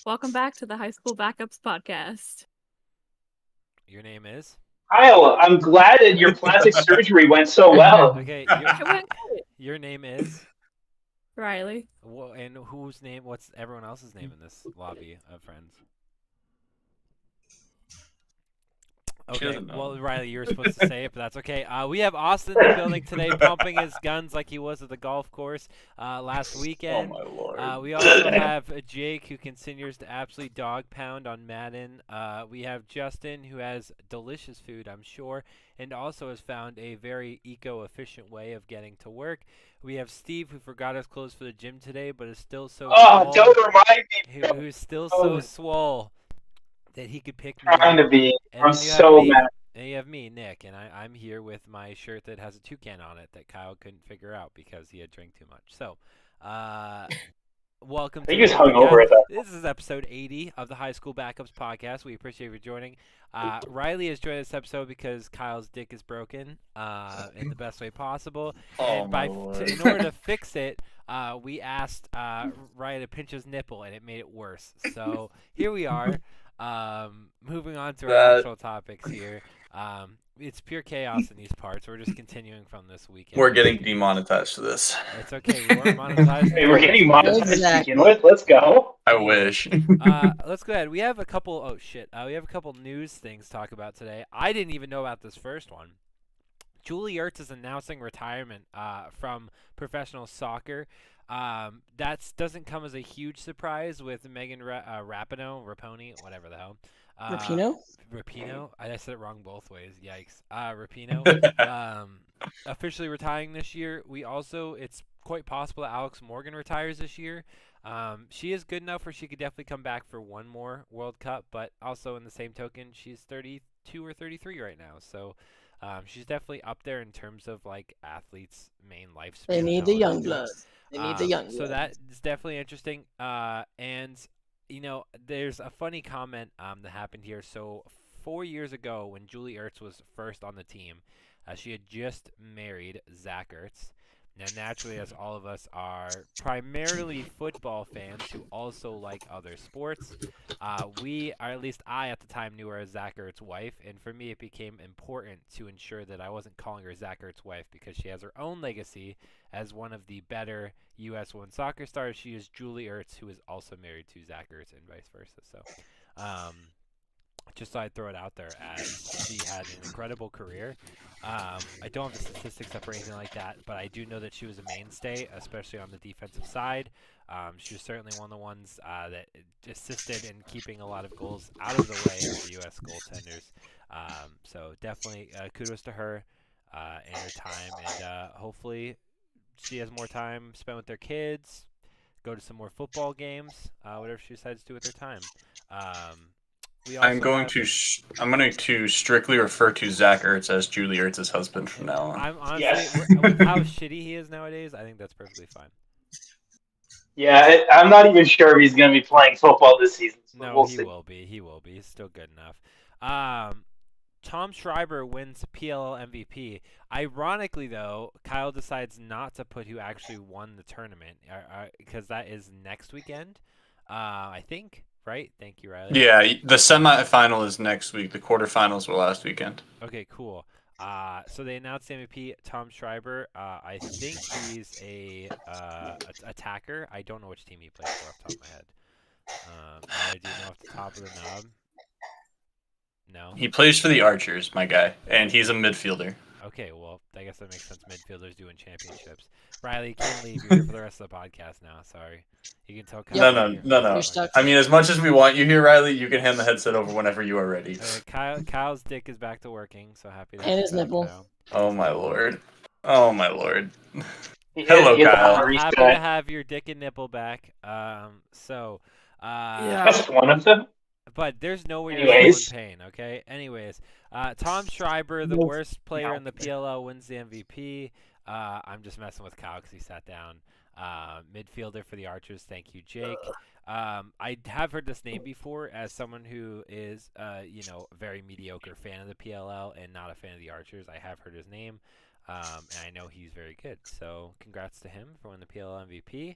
Welcome back to the High School Backups podcast. Your name is? Kyle, I'm glad that your plastic surgery went so well. Okay, It went good. your name is? Riley. And whose name? What's everyone else's name in this lobby of friends? Okay, well, Riley, you were supposed to say it, but that's okay. We have Austin in the building today, pumping his guns like he was at the golf course last weekend. Oh my lord. We also have Jake, who continues to absolutely dog pound on Madden. We have Justin, who has delicious food, I'm sure, and also has found a very eco-efficient way of getting to work. We have Steve, who forgot his clothes for the gym today, but is still so Oh, don't remind me. who's still so swole that he could pick me Trying up. to be. And I'm then you have so me. mad. And you have me, Nick, and I'm here with my shirt that has a toucan on it that Kyle couldn't figure out because he had drank too much. So, welcome I think to he's hungover at that. This is episode 80 of the High School Backups podcast. We appreciate you joining. Riley has joined this episode because Kyle's dick is broken in the best way possible. Oh my And lord. in order to fix it, we asked Riley to pinch his nipple, and it made it worse. So here we are. Moving on to our actual topics here. It's pure chaos in these parts. We're just continuing from this weekend. We're getting demonetized for this. It's okay. We weren't monetized. Hey, we're getting monetized Exactly. to begin with. Let's go. I wish. Let's go ahead. We have a couple. Oh shit. We have a couple news things to talk about today. I didn't even know about this first one. Julie Ertz is announcing retirement from professional soccer. That doesn't come as a huge surprise with Megan Rapinoe, whatever the hell. Rapinoe? I said it wrong both ways. Yikes. Rapinoe. Officially retiring this year. It's quite possible that Alex Morgan retires this year. She is good enough where she could definitely come back for one more World Cup, but also in the same token, she's 32 or 33 right now. So she's definitely up there in terms of like athletes' main lifespan. They need the young blood. They need the young blood. So that is definitely interesting. And you know, there's a funny comment that happened here. So 4 years ago, when Julie Ertz was first on the team, she had just married Zach Ertz. Now, naturally, as all of us are primarily football fans who also like other sports, or at least I at the time knew her as Zach Ertz's wife, and for me it became important to ensure that I wasn't calling her Zach Ertz's wife because she has her own legacy as one of the better U.S. women's soccer stars. She is Julie Ertz, who is also married to Zach Ertz and vice versa. So, just thought I'd throw it out there as she had an incredible career. I don't have the statistics up or anything like that, but I do know that she was a mainstay, especially on the defensive side. She was certainly one of the ones that assisted in keeping a lot of goals out of the way of the U.S. goaltenders. So definitely kudos to her and her time, and hopefully she has more time spent with their kids, go to some more football games, whatever she decides to do with her time. I'm going to strictly refer to Zach Ertz as Julie Ertz's husband from now on. I'm honestly, Yes. with how shitty he is nowadays, I think that's perfectly fine. Yeah, I'm not even sure if he's going to be playing football this season. So No, we'll he see. will be. He will be. He's still good enough. Tom Schreiber wins PLL MVP. Ironically, though, Kyle decides not to put who actually won the tournament because that is next weekend, I think. Right? Thank you, Riley. Yeah, the semifinal is next week. The quarterfinals were last weekend. Okay, cool. So they announced the MVP, Tom Schreiber. I think he's a attacker. I don't know which team he plays for off the top of my head. I do know off the top of the knob. No. He plays for the Archers, my guy, and he's a midfielder. Okay, well, I guess that makes sense. Midfielders doing championships. Riley, you can't leave. You're here for the rest of the podcast now. Sorry. You can tell Kyle. No. You're stuck. I mean, as much as we want you here, Riley, you can hand the headset over whenever you are ready. Kyle's dick is back to working, so happy to And have his you back, nipple. Kyle. Oh my lord. Oh my lord. He Hello, hit the Kyle. battery Happy set. to have your dick and nipple back. Just one of them. But there's no way you're Anyways. still in pain, okay? Anyways, Tom Schreiber, the worst player in the PLL, wins the MVP. I'm just messing with Kyle because he sat down. Midfielder for the Archers. Thank you, Jake. I have heard this name before as someone who is, a very mediocre fan of the PLL and not a fan of the Archers. I have heard his name, and I know he's very good. So congrats to him for winning the PLL MVP.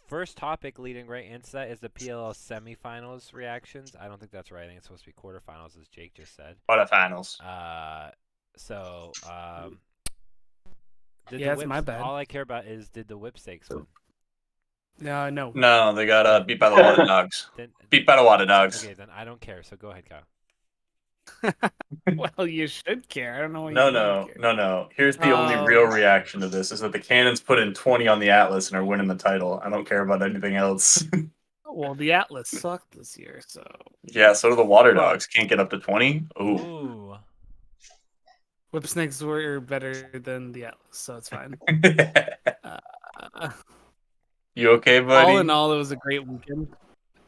First topic leading right into that is the PLL semifinals reactions. I don't think that's right. I think it's supposed to be quarterfinals, as Jake just said. Quarterfinals. So did Yeah, the it's my bad. all I care about is did the whipstakes win? No. No, they got beat by the Water Dogs. Then, Beat by the Water Dogs. okay, then I don't care. So go ahead, Kyle. Well, you should care. I don't know why you No, don't care. no. Here's the only real reaction to this: is that the Cannons put in 20 on the Atlas and are winning the title. I don't care about anything else. Well, the Atlas sucked this year, so. Yeah, so do the Water Dogs. Can't get up to 20. Ooh. Ooh. Whipsnakes were better than the Atlas, so it's fine. You okay, buddy? All in all, it was a great weekend.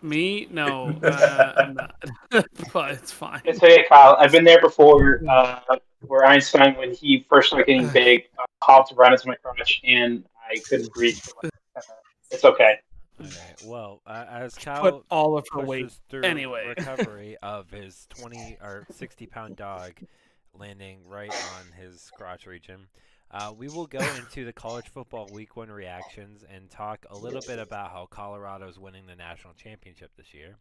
Me? No, I'm not. But it's fine. It's okay, Kyle. I've been there before. Where Einstein, when he first started getting big, hopped right into my crotch, and I couldn't breathe. It's okay. Okay. Well, as Kyle Put all of her weight. pushes through Anyway. recovery of his 20 or 60-pound dog landing right on his crotch region, we will go into the college football week 1 reactions and talk a little bit about how Colorado's winning the national championship this year.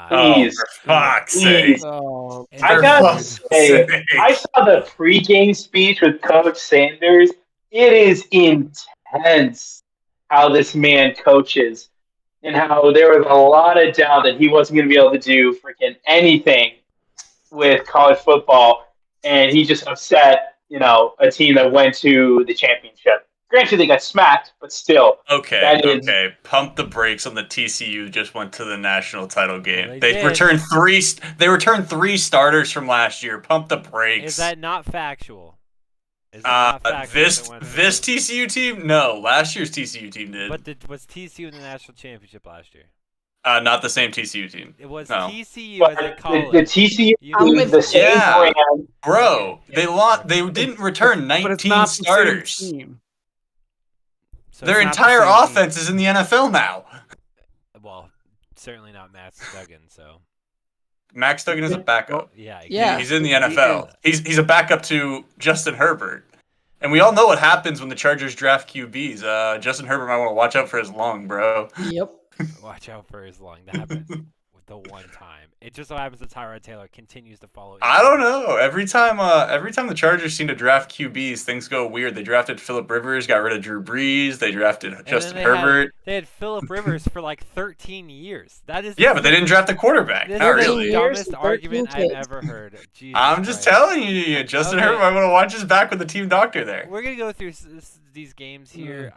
Please. For fuck's sake. Please. Oh, and I For gotta fuck's say, sake. I saw the pregame speech with Coach Sanders. It is intense how this man coaches and how there was a lot of doubt that he wasn't going to be able to do freaking anything with college football. And he just upset, a team that went to the championship. Granted, they got smacked, but still. Okay, That is- okay. Pump the brakes on the TCU just went to the national title game. They They did. returned three starters from last year. Pump the brakes. is that not factual? Is that not factual? this They went to this the- TCU team? No, last year's TCU team did. But was TCU in the national championship last year? Not the same TCU team. It was No. TCU But as a the college. TCU You I'm is with the same Yeah. brand. Bro, they didn't return but it's 19 not the same starters. team. So Their it's not the entire same team. offense is in the NFL now. well, certainly not Matt Duggan. So Max Duggan is a backup. yeah, Yeah. He's in the NFL. He's a backup to Justin Herbert. And we all know what happens when the Chargers draft QBs. Justin Herbert might want to watch out for his lung, bro. Yep. Watch out for his lung. That happened with the one time. It just so happens that Tyrod Taylor continues to follow. I don't know. Every time the Chargers seem to draft QBs, things go weird. They drafted Phillip Rivers, got rid of Drew Brees. They drafted Justin they Herbert. They had Philip Rivers for like 13 years. That is Yeah, but they didn't draft a quarterback. This Not is really. the Years dumbest and 13 argument I've kids. ever heard. Jesus I'm just Christ. telling you, Justin Okay. Herbert might want to watch his back with the team doctor there. We're gonna go through these games here,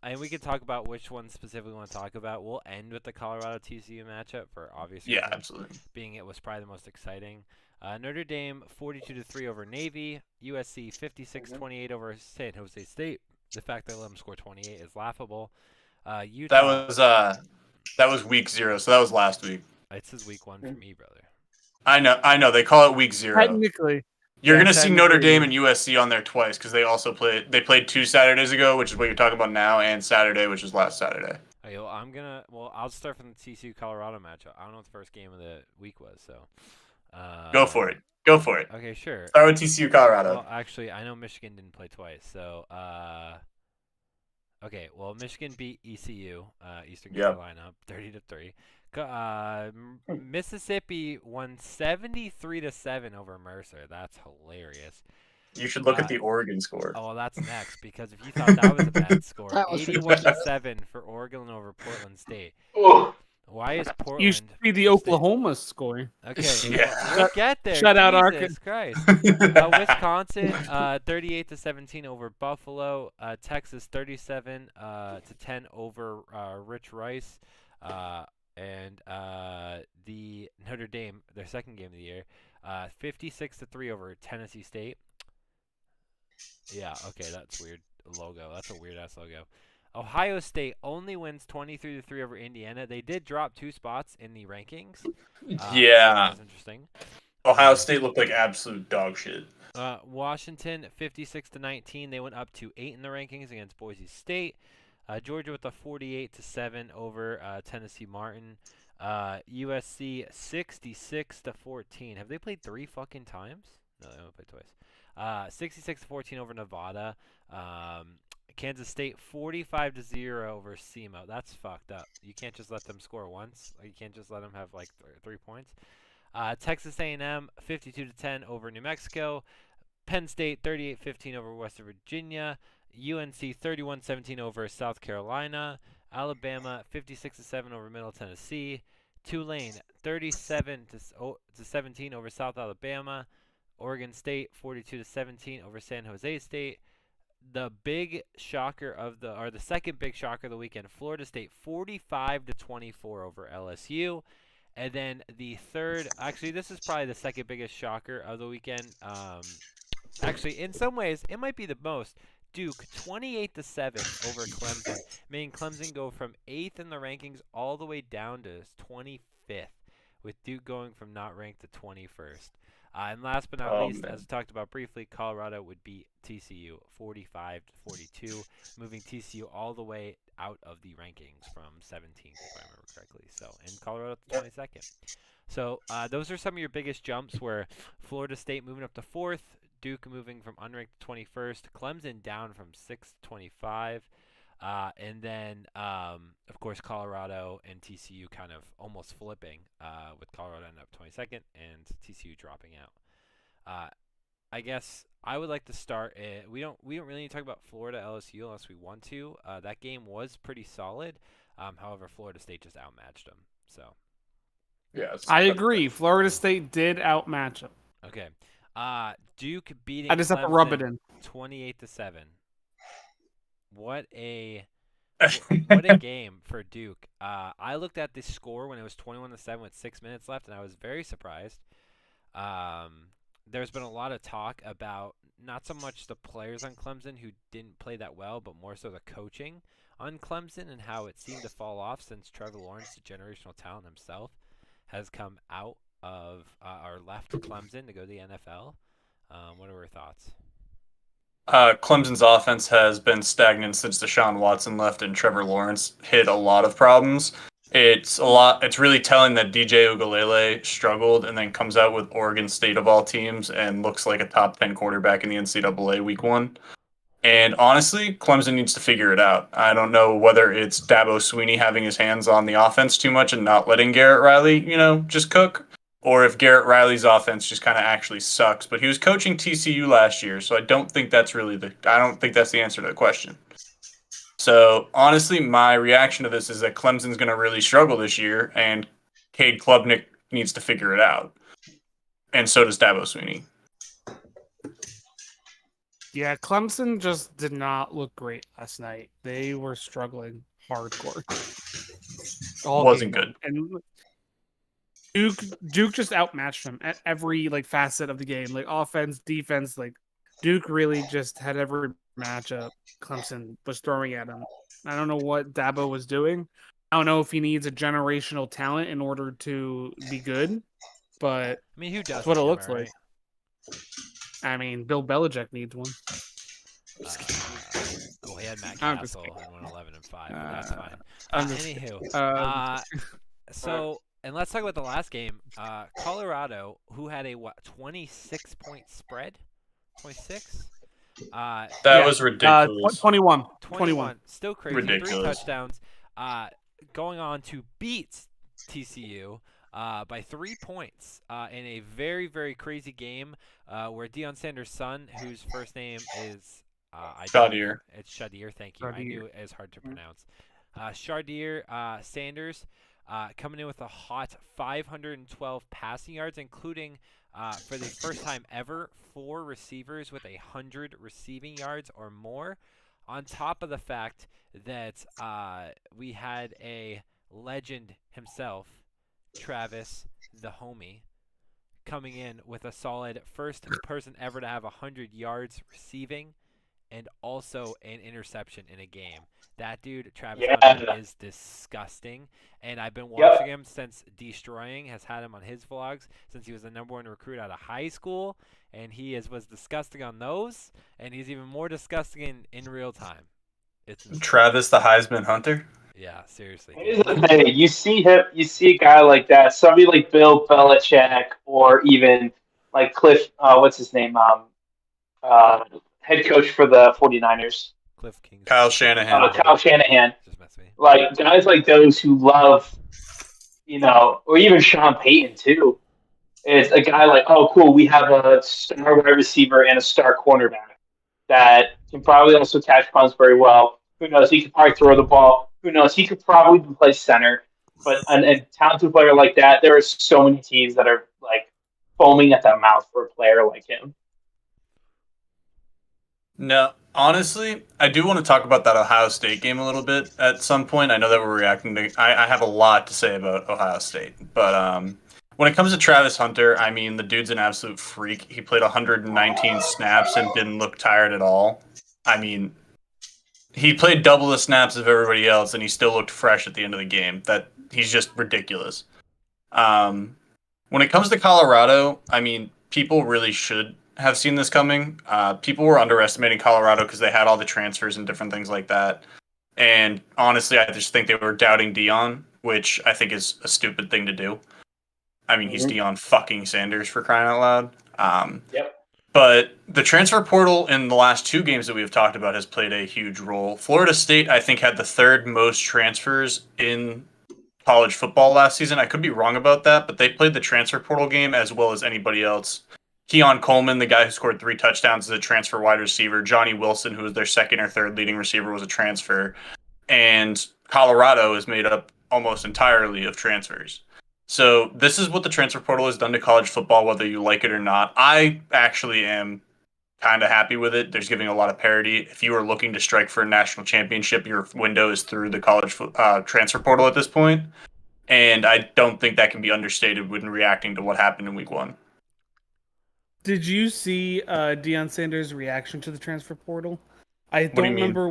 and we can talk about which one specifically we want to talk about. We'll end with the Colorado TCU matchup for obvious Yeah, reasons, absolutely. being it was probably the most exciting. Notre Dame 42-3 over Navy. USC 56-28 over San Jose State. The fact they let them score 28 is laughable. Utah. That was week 0, so that was last week. This is week 1 for me, brother. I know. They call it week 0. Technically. You're Yeah, gonna see Notre technically. Dame and USC on there twice because they also played. They played 2 Saturdays ago, which is what you're talking about now, and Saturday, which is last Saturday. Okay, well, I'll start from the TCU Colorado matchup. I don't know what the first game of the week was, so. Go for it. Go for it. Okay, sure. Start with TCU Colorado. Well, actually, I know Michigan didn't play twice, so okay. Well, Michigan beat ECU, Eastern Yep. Carolina, 30-3. Mississippi won 73-7 over Mercer. That's hilarious. You should look at the Oregon score. Oh, well, that's next because if you thought that was a bad score, That was 81-7 for Oregon over Portland State. Oh, Why is Portland? You should see the Oklahoma scoring. Okay, Yeah. we'll get there. Shut out Jesus Arkansas. Christ. Wisconsin, 38-17 over Buffalo. Texas, 37-10 over Rich Rice. And the Notre Dame, their second game of the year, 56-3 over Tennessee State. Yeah, okay, that's weird logo. That's a weird ass logo. Ohio State only wins 23-3 over Indiana. They did drop 2 spots in the rankings. Yeah. That's interesting. Ohio State looked like absolute dog shit. Washington 56-19. They went up to 8 in the rankings against Boise State. Georgia with a 48-7 over Tennessee Martin. USC 66-14. Have they played 3 fucking times? No, they only played twice. 66-14 over Nevada. Kansas State 45-0 over SEMO. That's fucked up. You can't just let them score once. You can't just let them have like 3 points. Texas A&M 52-10 over New Mexico. Penn State 38-15 over West Virginia. UNC 31-17 over South Carolina. Alabama 56-7 over Middle Tennessee. Tulane 37-17 over South Alabama. Oregon State 42-17 over San Jose State. The big shocker the second big shocker of the weekend, Florida State 45-24 over LSU. And then the third, actually this is probably the second biggest shocker of the weekend. Actually, in some ways, it might be the most. Duke 28-7 over Clemson, making Clemson go from 8th in the rankings all the way down to 25th, with Duke going from not ranked to 21st. And last but not least, as we talked about briefly, Colorado would beat TCU 45-42, moving TCU all the way out of the rankings from 17th, if I remember correctly. So, and Colorado to 22nd. So those are some of your biggest jumps, where Florida State moving up to 4th, Duke moving from unranked to 21st, Clemson down from 6th to 25, and then, of course, Colorado and TCU kind of almost flipping, with Colorado ending up 22nd and TCU dropping out. I guess I would like to start. We don't really need to talk about Florida LSU unless we want to. That game was pretty solid. However, Florida State just outmatched them. So. Yes, I agree. Florida State did outmatch them. Okay. Duke beating I just have to rub it in. 28-7. What a game for Duke. I looked at the score when it was 21-7 with 6 minutes left, and I was very surprised. There's been a lot of talk about not so much the players on Clemson who didn't play that well, but more so the coaching on Clemson and how it seemed to fall off since Trevor Lawrence, the generational talent himself, has come out of or left Clemson to go to the NFL. What are your thoughts? Clemson's offense has been stagnant since Deshaun Watson left and Trevor Lawrence hit a lot of problems. It's really telling that DJ Uiagalelei struggled and then comes out with Oregon State of all teams and looks like a top 10 quarterback in the NCAA week 1. And honestly, Clemson needs to figure it out. I don't know whether it's Dabo Swinney having his hands on the offense too much and not letting Garrett Riley, just cook, or if Garrett Riley's offense just kind of actually sucks. But he was coaching TCU last year, so I don't think that's the answer to the question. So honestly, my reaction to this is that Clemson's going to really struggle this year, and Cade Klubnik needs to figure it out. And so does Dabo Swinney. Yeah, Clemson just did not look great last night. They were struggling hardcore. Wasn't good. And Duke just outmatched them at every facet of the game, offense, defense. Duke really just had every matchup Clemson was throwing at him. I don't know what Dabo was doing. I don't know if he needs a generational talent in order to be good, but I mean, who does? That's what it looks right? like. I mean, Bill Belichick needs one. He had Matt Castle and went 11-5, but that's fine. Anywho, and let's talk about the last game. Colorado, who had a 26-point spread? 26? That was ridiculous. 21. Still crazy. Ridiculous. 3 touchdowns. Going on to beat TCU by 3 points in a very, very crazy game where Deion Sanders' son, whose first name is Shadir. It's Shadir, thank you. I knew it was hard to pronounce. Shadir Sanders coming in with a hot 512 passing yards, including for the first time ever 4 receivers with 100 receiving yards or more, on top of the fact that we had a legend himself, Travis the homie, coming in with a solid first person ever to have 100 yards receiving and also an interception in a game. That dude, Travis Hunter, is disgusting. And I've been watching him since Destroying has had him on his vlogs since he was the #1 recruit out of high school. And he was disgusting on those. And he's even more disgusting in real time. It's Travis the Heisman Hunter? Yeah, seriously. Here's the thing. You see a guy like that, somebody like Bill Belichick or even like Cliff, what's his name? Head coach for the 49ers. Cliff King. Kyle Shanahan. Kyle Shanahan. Just mess with me. Like guys like those who love, or even Sean Payton too. It's a guy like, oh, cool, we have a star wide receiver and a star cornerback that can probably also catch punts very well. Who knows? He could probably throw the ball. Who knows? He could probably play center. But a talented player like that, there are so many teams that are like foaming at the mouth for a player like him. No, honestly, I do want to talk about that Ohio State game a little bit at some point. I know that we're reacting to. I have a lot to say about Ohio State, but when it comes to Travis Hunter, I mean, the dude's an absolute freak. He played 119 snaps and didn't look tired at all. I mean, he played double the snaps of everybody else, and he still looked fresh at the end of the game. He's just ridiculous. When it comes to Colorado, I mean, people really should have seen this coming. People were underestimating Colorado because they had all the transfers and different things like that. And honestly, I just think they were doubting Deion, which I think is a stupid thing to do. I mean, he's Deion fucking Sanders, for crying out loud. Yep. But the transfer portal in the last two games that we've talked about has played a huge role. Florida State, I think, had the third most transfers in college football last season. I could be wrong about that, but they played the transfer portal game as well as anybody else. Keon Coleman, the guy who scored 3 touchdowns, is a transfer wide receiver. Johnny Wilson, who was their second or third leading receiver, was a transfer. And Colorado is made up almost entirely of transfers. So this is what the transfer portal has done to college football, whether you like it or not. I actually am kind of happy with it. There's giving a lot of parity. If you are looking to strike for a national championship, your window is through the college transfer portal at this point. And I don't think that can be understated when reacting to what happened in week 1. Did you see Deion Sanders' reaction to the transfer portal? I do you don't mean? remember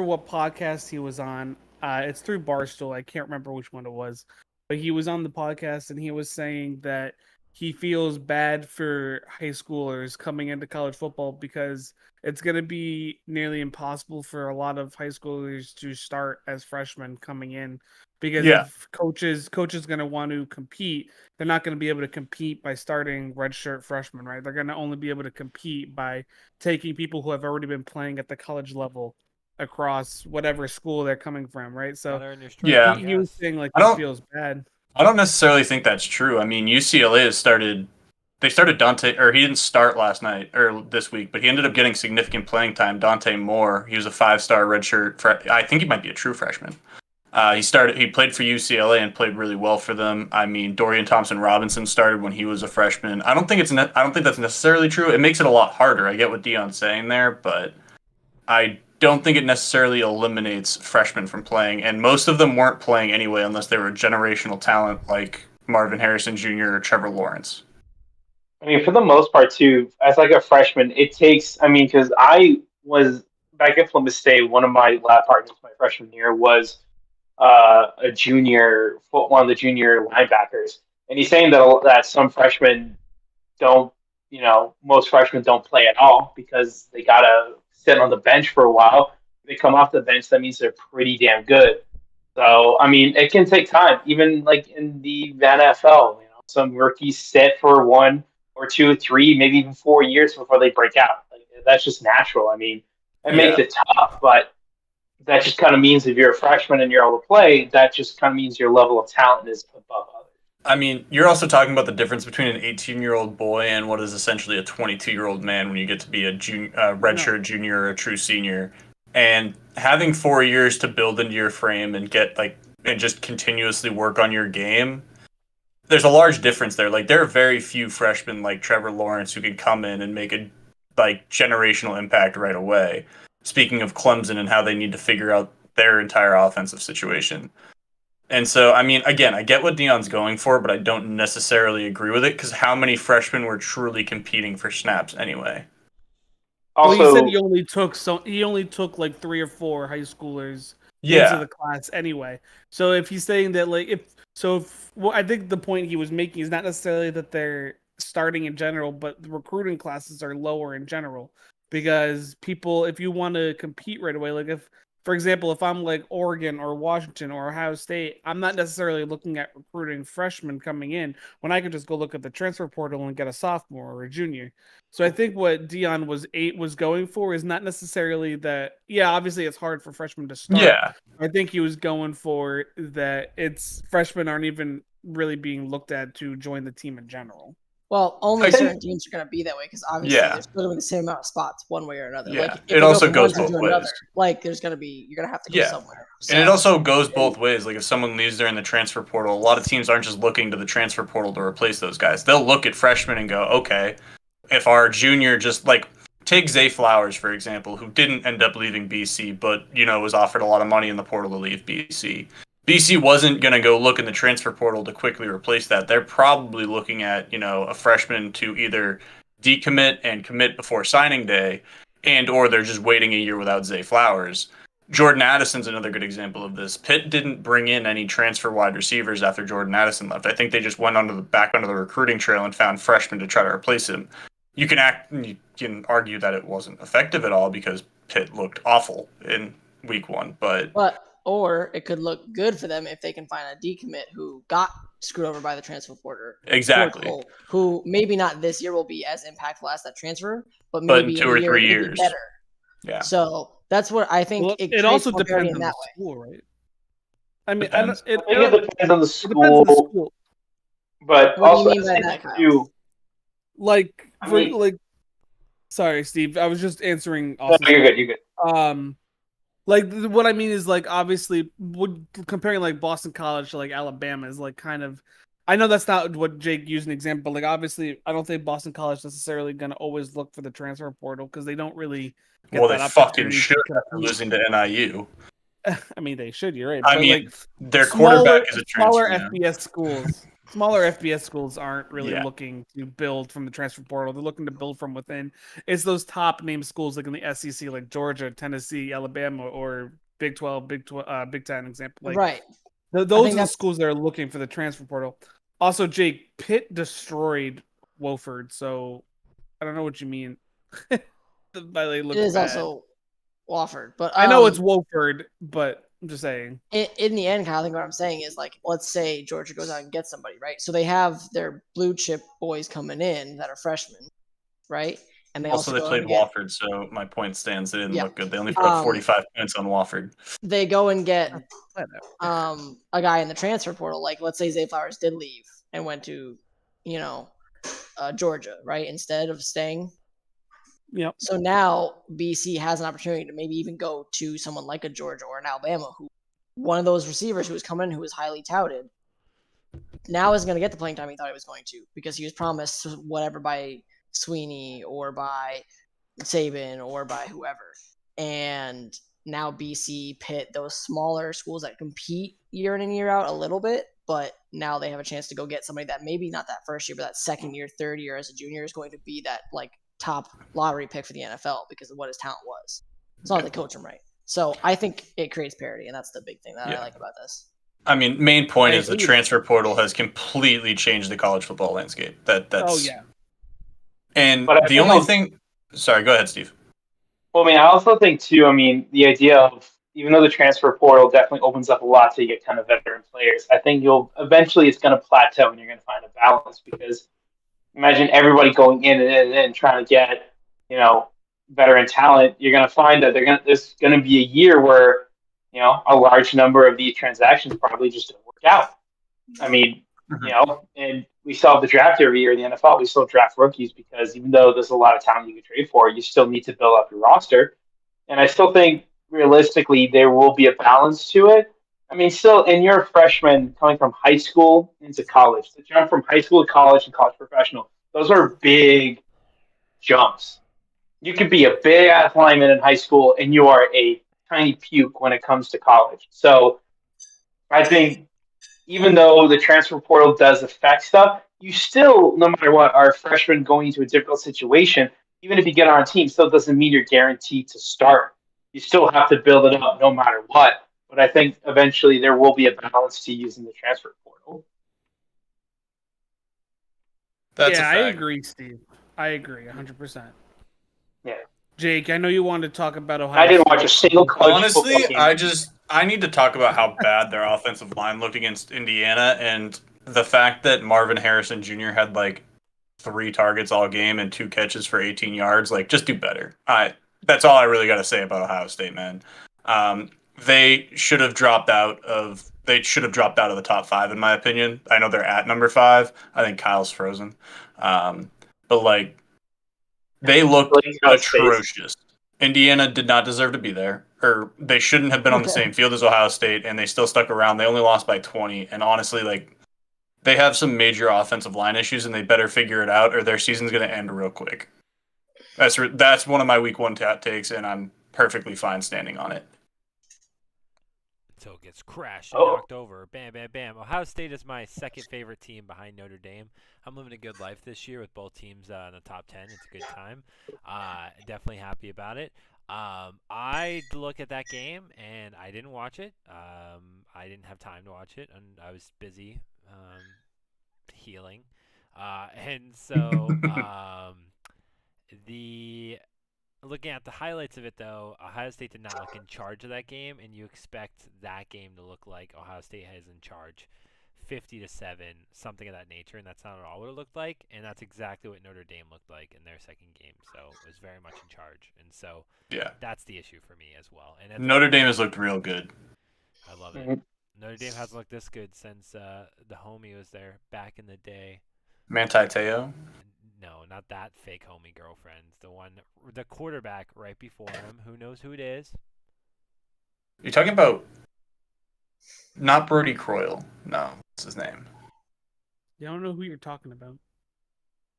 what podcast he was on. It's through Barstool. I can't remember which one it was, but he was on the podcast and he was saying that he feels bad for high schoolers coming into college football because it's going to be nearly impossible for a lot of high schoolers to start as freshmen coming in. Because if coaches going to want to compete, they're not going to be able to compete by starting redshirt freshmen, right? They're going to only be able to compete by taking people who have already been playing at the college level across whatever school they're coming from, right? So Yeah. he was saying like I don't- he feels bad. I don't necessarily think that's true. I mean, UCLA has started. They started Dante, or he didn't start last night or this week, but he ended up getting significant playing time. Dante Moore, he was a 5-star redshirt. I think he might be a true freshman. He played for UCLA and played really well for them. I mean, Dorian Thompson-Robinson started when he was a freshman. I don't think that's necessarily true. It makes it a lot harder. I get what Deion's saying there, but I don't think it necessarily eliminates freshmen from playing, and most of them weren't playing anyway unless they were generational talent like Marvin Harrison Jr. or Trevor Lawrence. I mean, for the most part, too, as like a freshman, it takes. I mean, because I was back at Columbus State. One of my lab partners my freshman year was one of the junior linebackers, and he's saying that some freshmen don't. Most freshmen don't play at all because they gotta sit on the bench for a while. If they come off the bench, that means they're pretty damn good. So, I mean, it can take time. Even like in the NFL, some rookies sit for 1 or 2, 3, maybe even 4 years before they break out. Like, that's just natural. I mean, it makes it tough, but that just kind of means if you're a freshman and you're able to play, that just kind of means your level of talent is above others. I mean, you're also talking about the difference between an 18-year-old boy and what is essentially a 22-year-old man when you get to be a redshirt junior or a true senior. And having 4 years to build into your frame and and just continuously work on your game, there's a large difference there. Like, there are very few freshmen like Trevor Lawrence who can come in and make a generational impact right away. Speaking of Clemson and how they need to figure out their entire offensive situation. And so, I mean, again, I get what Deion's going for, but I don't necessarily agree with it because how many freshmen were truly competing for snaps anyway? Also, Well, he said he only took like 3 or 4 high schoolers into the class anyway. So if he's saying that I think the point he was making is not necessarily that they're starting in general, but the recruiting classes are lower in general because people, if you want to compete right away, like if for example, if I'm like Oregon or Washington or Ohio State, I'm not necessarily looking at recruiting freshmen coming in when I could just go look at the transfer portal and get a sophomore or a junior. So I think what Dion was going for is not necessarily that. Yeah, obviously it's hard for freshmen to start. Yeah. I think he was going for that. It's freshmen aren't even really being looked at to join the team in general. Well, only I think- certain teams are going to be that way because obviously Yeah. there's still going to be the same amount of spots one way or another. Yeah. Like, if It you go also from goes one team both to another, ways. like you're going to have to go Yeah. somewhere. And it So- also goes both ways. Like if someone leaves during the transfer portal, a lot of teams aren't just looking to the transfer portal to replace those guys. They'll look at freshmen and go, okay, if our junior just like take Zay Flowers, for example, who didn't end up leaving BC, but was offered a lot of money in the portal to leave BC. BC wasn't going to go look in the transfer portal to quickly replace that. They're probably looking at, a freshman to either decommit and commit before signing day, and or they're just waiting a year without Zay Flowers. Jordan Addison's another good example of this. Pitt didn't bring in any transfer wide receivers after Jordan Addison left. I think they just went back onto the recruiting trail and found freshmen to try to replace him. You can argue that it wasn't effective at all because Pitt looked awful in week 1, or it could look good for them if they can find a decommit who got screwed over by the transfer portal. Exactly. Who maybe not this year will be as impactful as that transfer, but maybe in 2 in or a year 3 it'll be years. better. Yeah. So that's what I think. Well, it it also creates more parity depends on in the that way. school, right? I mean, Depends. I think it depends on the It depends on the school, school. but What do you also mean I by think that, Kyle? too. Like, I mean- sorry, Steve. I was just answering. No, Austin's you're good. You're good. What I mean is like obviously comparing like Boston College to like Alabama is like kind of. I know that's not what Jake used an example, but like obviously I don't think Boston College is necessarily going to always look for the transfer portal because they don't really. Get Well, they that fucking opportunity should to after compete. losing to NIU. I mean, they should. You're right. I but mean, like their quarterback is a smaller transfer now. FBS schools. Smaller FBS schools aren't really Yeah. looking to build from the transfer portal. They're looking to build from within. It's those top name schools like in the SEC, like Georgia, Tennessee, Alabama, or Big 12, Big 10 example. Like, Right. those are the schools that are looking for the transfer portal. Also, Jake, Pitt destroyed Wofford, so I don't know what you mean. By they look It is bad. also Wofford, but I know it's Wofford, but I'm just saying. in the end, Kyle, I think what I'm saying is like, let's say Georgia goes out and gets somebody, right? So they have their blue chip boys coming in that are freshmen, right? And they Also, they go played and get, Wofford, so my point stands. They didn't Yeah. look good. They only put up Um, 45 points on Wofford. they go and get a guy in the transfer portal. Like, let's say Zay Flowers did leave and went to, Georgia, right? Instead of staying. Yep. So now BC has an opportunity to maybe even go to someone like a Georgia or an Alabama, who one of those receivers who was coming, who was highly touted, now isn't going to get the playing time he thought he was going to because he was promised whatever by Sweeney or by Saban or by whoever. And now BC, Pitt, those smaller schools that compete year in and year out a little bit, but now they have a chance to go get somebody that maybe not that first year, but that second year, third year as a junior is going to be that like top lottery pick for the NFL because of what his talent was. As long as they coach him right. So I think it creates parity, and that's the big thing that I like about this. I mean, main point I is the agree. transfer portal has completely changed the college football landscape. That's Oh yeah. And But I the think only I'll- thing. Sorry, go ahead, Steve. Well, I mean, I also think too. I mean, the idea of even though the transfer portal definitely opens up a lot to get kind of veteran players, I think it's going to plateau and you're going to find a balance because imagine everybody going in and trying to get veteran talent. You're going to find that there's going to be a year where a large number of these transactions probably just don't work out. I mean, and we still have the draft every year in the NFL. We still draft rookies because even though there's a lot of talent you can trade for, you still need to build up your roster. And I still think realistically there will be a balance to it. I mean, still, and you're a freshman coming from high school into college. The jump from high school to college and college professional, those are big jumps. You could be a big ass lineman in high school and you are a tiny puke when it comes to college. So I think even though the transfer portal does affect stuff, you still, no matter what, are a freshman going into a difficult situation. Even if you get on a team, still doesn't mean you're guaranteed to start. You still have to build it up no matter what. But I think eventually there will be a balance to using the transfer portal. That's yeah, a fact. I agree, Steve. I agree 100%. Yeah. Jake, I know you wanted to talk about Ohio. I didn't watch a State. single college Honestly, football game. I need to talk about how bad their offensive line looked against Indiana, and the fact that Marvin Harrison Jr. had like 3 targets all game and 2 catches for 18 yards. Like, just do better. That's all I really got to say about Ohio State, man. They should have dropped out of the top 5 in my opinion. I know they're at number 5. I think Kyle's frozen, but like they looked Blake Snell's face. atrocious. Indiana did not deserve to be there, or they shouldn't have been on the same field as Ohio State, and they still stuck around. They only lost by 20, and honestly, like, they have some major offensive line issues, and they better figure it out, or their season's going to end real quick. That's one of my week 1 takes, and I'm perfectly fine standing on it. So it gets crashed and knocked over. Bam, bam, bam. Ohio State is my second favorite team behind Notre Dame. I'm living a good life this year with both teams in the top 10. It's a good time. Definitely happy about it. I look at that game, and I didn't watch it. I didn't have time to watch it, and I was busy healing. And so looking at the highlights of it, though, Ohio State did not look in charge of that game, and you expect that game to look like Ohio State is in charge 50-7, something of that nature, and that's not at all what it looked like, and that's exactly what Notre Dame looked like in their second game, so it was very much in charge, and so yeah, that's the issue for me as well. And Notre Dame has looked real good. I love it. Notre Dame hasn't looked this good since the homie was there back in the day. Manti Te'o? No, not that fake homie girlfriend. The quarterback right before him. Who knows who it is? You're talking about not Brody Croyle. No, what's his name? Yeah, I don't know who you're talking about.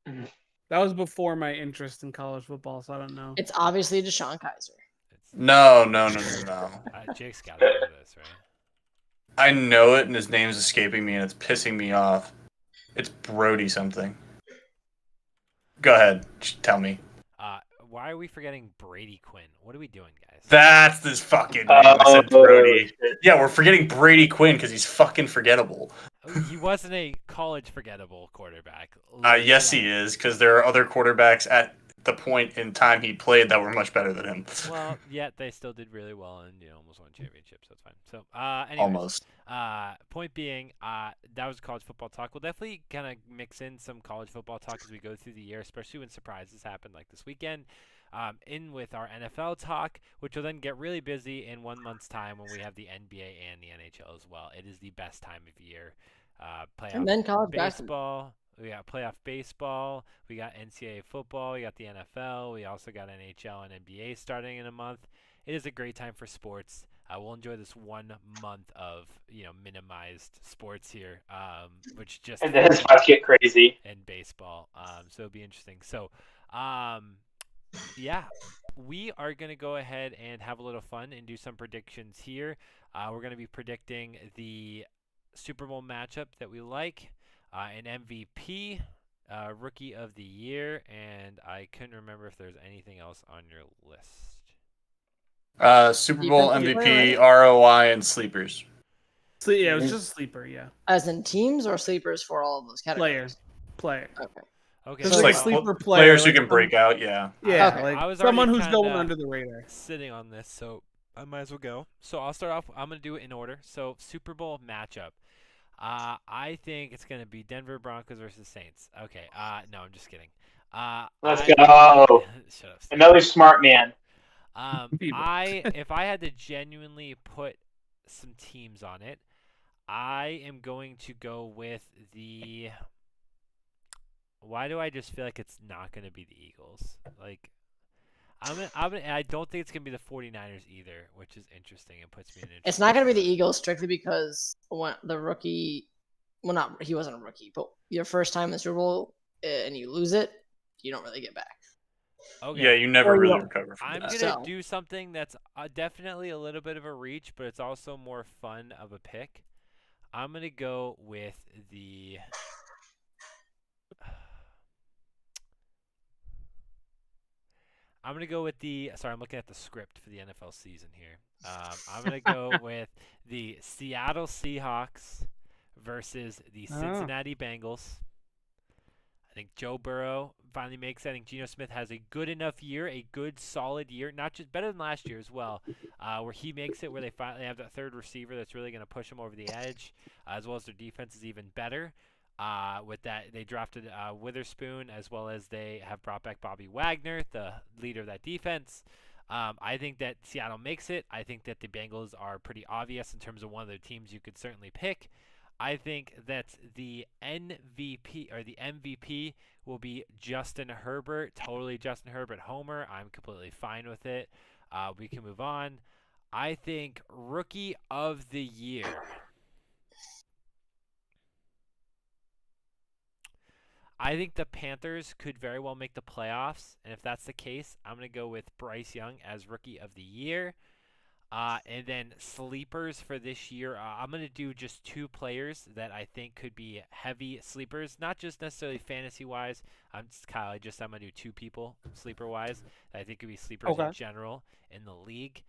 Mhm. That was before my interest in college football, so I don't know. It's obviously Deshaun Kaiser. No. Jake's got to know this, right? I know it, and his name's escaping me, and it's pissing me off. It's Brody something. Go ahead. Tell me. Why are we forgetting Brady Quinn? What are we doing, guys? That's this fucking name. I said Brody. Yeah, we're forgetting Brady Quinn because he's fucking forgettable. He wasn't a college forgettable quarterback. Yes, he is, because there are other quarterbacks at the point in time he played that were much better than him. Well, yet they still did really well and almost won championships. So it's fine. So, anyways, Almost. Point being, that was college football talk. We'll definitely kind of mix in some college football talk as we go through the year, especially when surprises happen like this weekend. In with our NFL talk, which will then get really busy in 1 month's time when we have the NBA and the NHL as well. It is the best time of year. Playoff And then college baseball. We got playoff baseball. We got NCAA football. We got the NFL. We also got NHL and NBA starting in a month. It is a great time for sports. We'll enjoy this 1 month of minimized sports here, which just And then it's about to get crazy. and baseball. So it'll be interesting. So, yeah, we are gonna go ahead and have a little fun and do some predictions here. We're gonna be predicting the Super Bowl matchup that we like. An MVP, Rookie of the Year, and I couldn't remember if there's anything else on your list. Super Bowl Defensive MVP, player, ROI, and sleepers. So, yeah, it was just a sleeper, yeah. As in teams or sleepers for all of those categories? Player. Okay. Okay, Just Just like like sleeper player, players who like can break out, yeah. Yeah, Okay. I was someone already who's going kinda under the radar. sitting on this, so I might as well go. So I'll start off. I'm gonna do it in order. So Super Bowl matchup. I think it's gonna be Denver Broncos versus Saints. Okay. No, I'm just kidding. Let's go. Shut up. Steve. Another smart man. People. If I had to genuinely put some teams on it, I am going to go with the. Why do I just feel like it's not going to be the Eagles? Like, I don't think it's going to be the 49ers either, which is interesting. It puts me in. It's not going to be the Eagles strictly because when the rookie, he wasn't a rookie, but your first time in the Super Bowl and you lose it, you don't really get back. Okay. Yeah, you never Or you really don't. recover from I'm that. going So- to do something that's definitely a little bit of a reach, but it's also more fun of a pick. I'm going to go with the. I'm going to go with the. Sorry, I'm looking at the script for the NFL season here. I'm going to go with the Seattle Seahawks versus the Cincinnati Bengals. think Joe Burrow finally makes it. I think Geno Smith has a good enough year, a good solid year, not just better than last year as well, where he makes it, where they finally have that third receiver that's really going to push them over the edge, as well as their defense is even better. With that, they drafted Witherspoon, as well as they have brought back Bobby Wagner, the leader of that defense. I think that Seattle makes it. I think that the Bengals are pretty obvious in terms of one of the teams you could certainly pick. I think that the MVP will be Justin Herbert. Totally Justin Herbert homer. I'm completely fine with it. We can move on. I think Rookie of the Year. I think the Panthers could very well make the playoffs, and if that's the case, I'm going to go with Bryce Young as Rookie of the Year. And then sleepers for this year, I'm going to do just 2 players that I think could be heavy sleepers, not just necessarily fantasy-wise. I'm going to do 2 people sleeper-wise that I think could be sleepers in general in the league.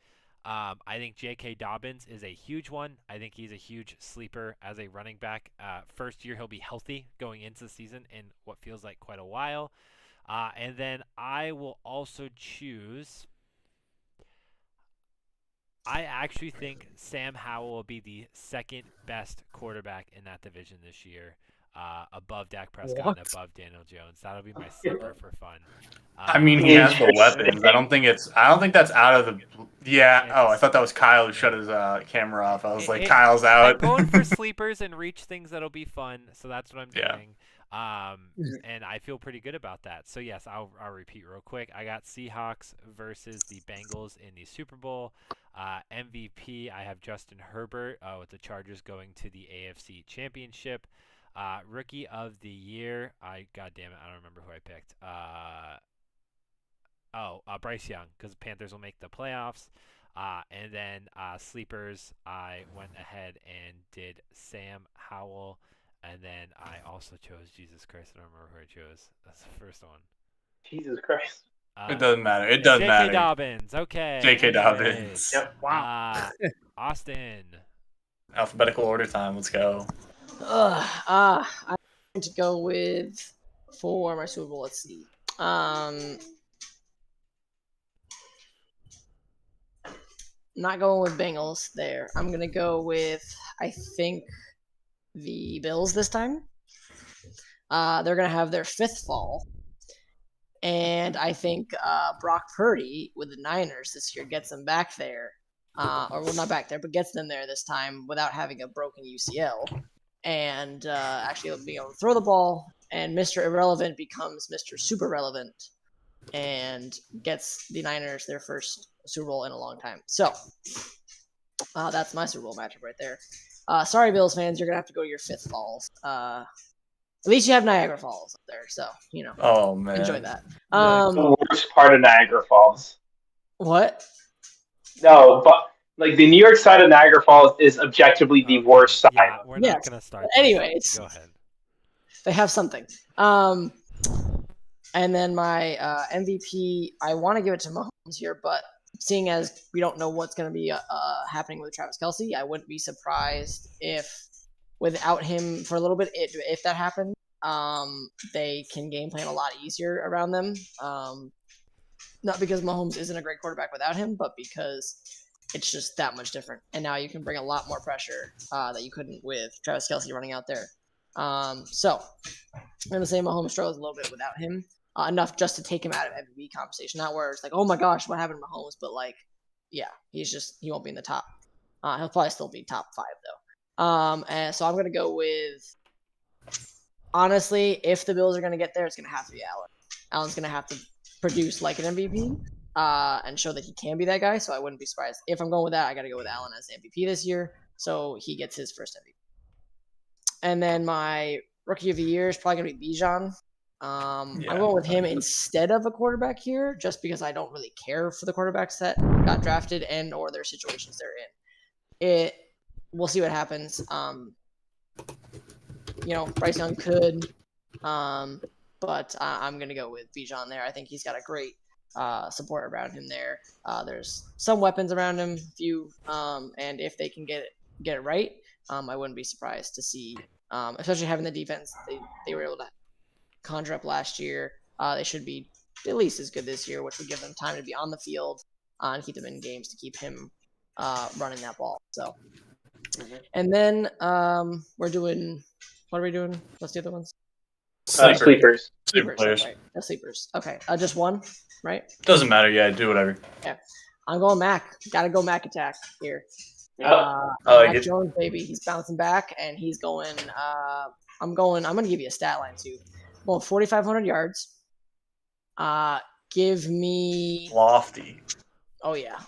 I think J.K. Dobbins is a huge one. I think he's a huge sleeper as a running back. First year he'll be healthy going into the season in what feels like quite a while. And then I will also choose... I actually think Sam Howell will be the second best quarterback in that division this year, above Dak Prescott and above Daniel Jones. That'll be my sleeper for fun. I mean, he has the weapons. I don't think that's out of the. Yeah. Oh, I thought that was Kyle who shut his camera off. I was like, Kyle's out. I'm going for sleepers and reach things that'll be fun. So that's what I'm doing. And I feel pretty good about that. So yes, I'll repeat real quick. I got Seahawks versus the Bengals in the Super Bowl. MVP, I have Justin Herbert with the Chargers going to the AFC Championship. Rookie of the Year, God damn it, I don't remember who I picked. Bryce Young, because the Panthers will make the playoffs. And then sleepers, I went ahead and did Sam Howell. And then I also chose Jesus Christ. I don't remember who I chose. That's the first one. Jesus Christ. It doesn't matter. It doesn't matter. J.K. Dobbins. Okay. J.K. Dobbins. Yep. Wow. Austin. Alphabetical order time. Let's go. I'm going to go with for my Super Bowl. Let's see. Not going with Bengals there. I'm gonna go with, I think, the Bills this time. They're gonna have their 5th fall, and I think Brock Purdy with the Niners this year gets them back there, or well, not back there, but gets them there this time without having a broken UCL, and actually will be able to throw the ball. And Mr. Irrelevant becomes Mr. Super Relevant, and gets the Niners their first Super Bowl in a long time. So that's my Super Bowl matchup right there. Sorry, Bills fans, you're gonna have to go to your 5th falls. At least you have Niagara Falls up there, so Oh man, enjoy that. The worst part of Niagara Falls. What? No, but like the New York side of Niagara Falls is objectively the worst side. Yeah, we're not Yes. gonna start. Anyways. Go ahead. They have something. And then my MVP, I want to give it to Mahomes here, but seeing as we don't know what's going to be happening with Travis Kelce, I wouldn't be surprised if without him for a little bit, if that happened, they can game plan a lot easier around them. Not because Mahomes isn't a great quarterback without him, but because it's just that much different. And now you can bring a lot more pressure that you couldn't with Travis Kelce running out there. So I'm going to say Mahomes struggles a little bit without him. Enough just to take him out of MVP conversation. Not where it's like, oh my gosh, what happened to Mahomes? But like, yeah, he won't be in the top. He'll probably still be top 5 though. And so I'm gonna go with, honestly, if the Bills are gonna get there, it's gonna have to be Allen. Allen's gonna have to produce like an MVP and show that he can be that guy. So I wouldn't be surprised if I'm going with that. I gotta go with Allen as MVP this year, so he gets his first MVP. And then my Rookie of the Year is probably gonna be Bijan. I'm going with him instead of a quarterback here, just because I don't really care for the quarterbacks that got drafted and or their situations they're in. We'll see what happens. Bryce Young could, but I'm gonna go with Bijan there. I think he's got a great support around him there. There's some weapons around him, few, and if they can get it right, I wouldn't be surprised to see, especially having the defense they were able to conjure up last year. They should be at least as good this year, which would give them time to be on the field and keep them in games to keep him running that ball. So, and then we're doing. What are we doing? What's the other ones? Sleepers. Sleeper players. Right. The sleepers. Okay. Just one, right? Doesn't matter. Yeah, do whatever. I'm going Mac. Gotta go Mac attack here. Yeah. like Mac it. Jones, baby. He's bouncing back, and he's going. I'm gonna give you a stat line too. Well, 4,500 yards. Give me. Lofty. Oh yeah,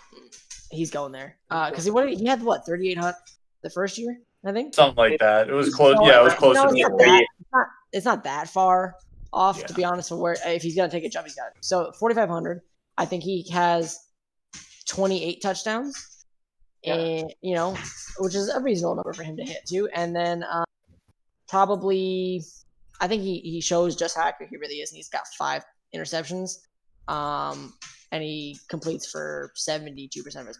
he's going there. Because he had what 3,800 the first year, I think. Something like that. It was close. No, Yeah, it was no, closer it's to not the that- it's not that far off, Yeah. to be honest. From where if he's gonna take a jump, he's got it. So 4,500. I think he has 28 touchdowns, and which is a reasonable number for him to hit too. And then probably, I think he shows just how accurate he really is, and he's got 5 interceptions, and he completes for 72% of his.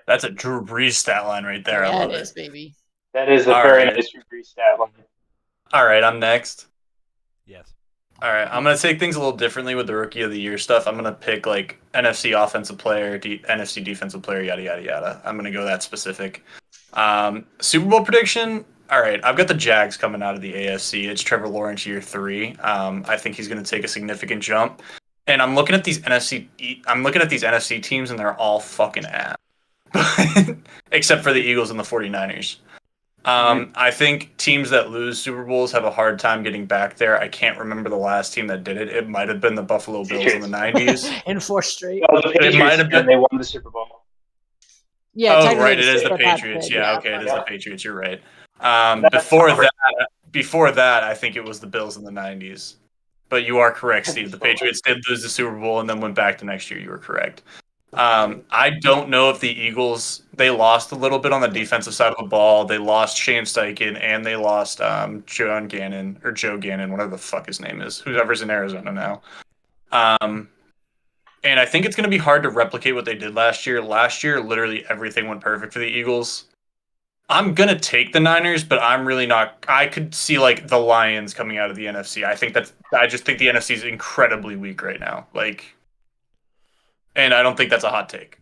That's a Drew Brees stat line right there. I Yeah, love it it. is, baby. That is a All very right. nice Drew stat line. All right, I'm next. Yes. All right, I'm gonna take things a little differently with the rookie of the year stuff. I'm gonna pick like NFC offensive player, NFC defensive player, yada yada yada. I'm gonna go that specific. Super Bowl prediction. All right, I've got the Jags coming out of the AFC. It's Trevor Lawrence year 3. I think he's gonna take a significant jump. And I'm looking at these NFC teams, and they're all fucking ass, except for the Eagles and the 49ers. I think teams that lose Super Bowls have a hard time getting back there. I can't remember the last team that did it. It might have been the Buffalo Bills in the 90s. In 4 straight. No, the Patriots, might have been- and they won the Super Bowl. Yeah, Oh, technically right, it is the Super Bowl Patriots. did, Yeah, okay, it is yeah. the Patriots. You're right. That's Before that, I think it was the Bills in the 90s. But you are correct, Steve. The Patriots did lose the Super Bowl and then went back to next year. You were correct. I don't know if the Eagles, they lost a little bit on the defensive side of the ball. They lost Shane Steichen and they lost Joe Gannon, whatever the fuck his name is, whoever's in Arizona now. And I think it's going to be hard to replicate what they did last year. Last year, literally everything went perfect for the Eagles. I'm going to take the Niners, but I'm really not. I could see like the Lions coming out of the NFC. I just think the NFC is incredibly weak right now. And I don't think that's a hot take.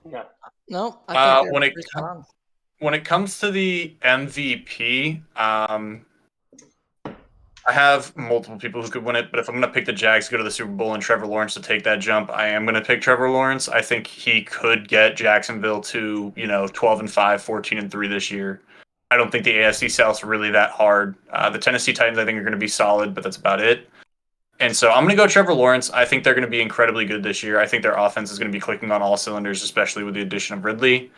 No. No, I think when they're it pretty spot on. When it comes to the MVP, I have multiple people who could win it, but if I'm going to pick the Jags to go to the Super Bowl and Trevor Lawrence to take that jump, I am going to pick Trevor Lawrence. I think he could get Jacksonville to 12-5, 14-3 this year. I don't think the AFC South's really that hard. The Tennessee Titans, I think, are going to be solid, but that's about it. And so I'm going to go Trevor Lawrence. I think they're going to be incredibly good this year. I think their offense is going to be clicking on all cylinders, especially with the addition of Ridley.